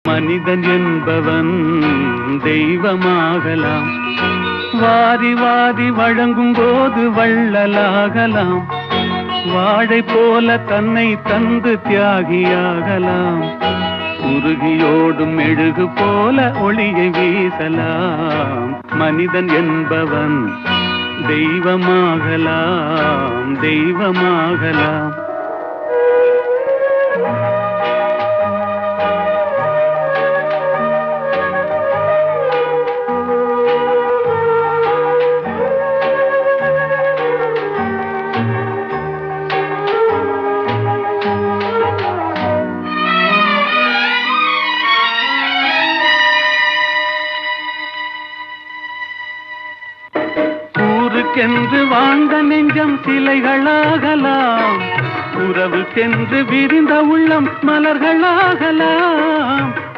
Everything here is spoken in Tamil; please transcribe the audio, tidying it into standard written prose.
மனிதன் என்பவன் தெய்வமாகலாம். வாரி வாரி வழங்கும் போது வள்ளலாகலாம். வாழை போல தன்னை தந்து தியாகியாகலாம். உருகியோடும் மெழுகு போல ஒளியை வீசலாம். மனிதன் என்பவன் தெய்வமாகலாம், தெய்வமாகலாம். ஊருக்கென்று வாழ்ந்த நெஞ்சம் சிலைகளாகலாம். உறவுக்கென்று விரிந்த உள்ளம் மலர்களாகலாம்.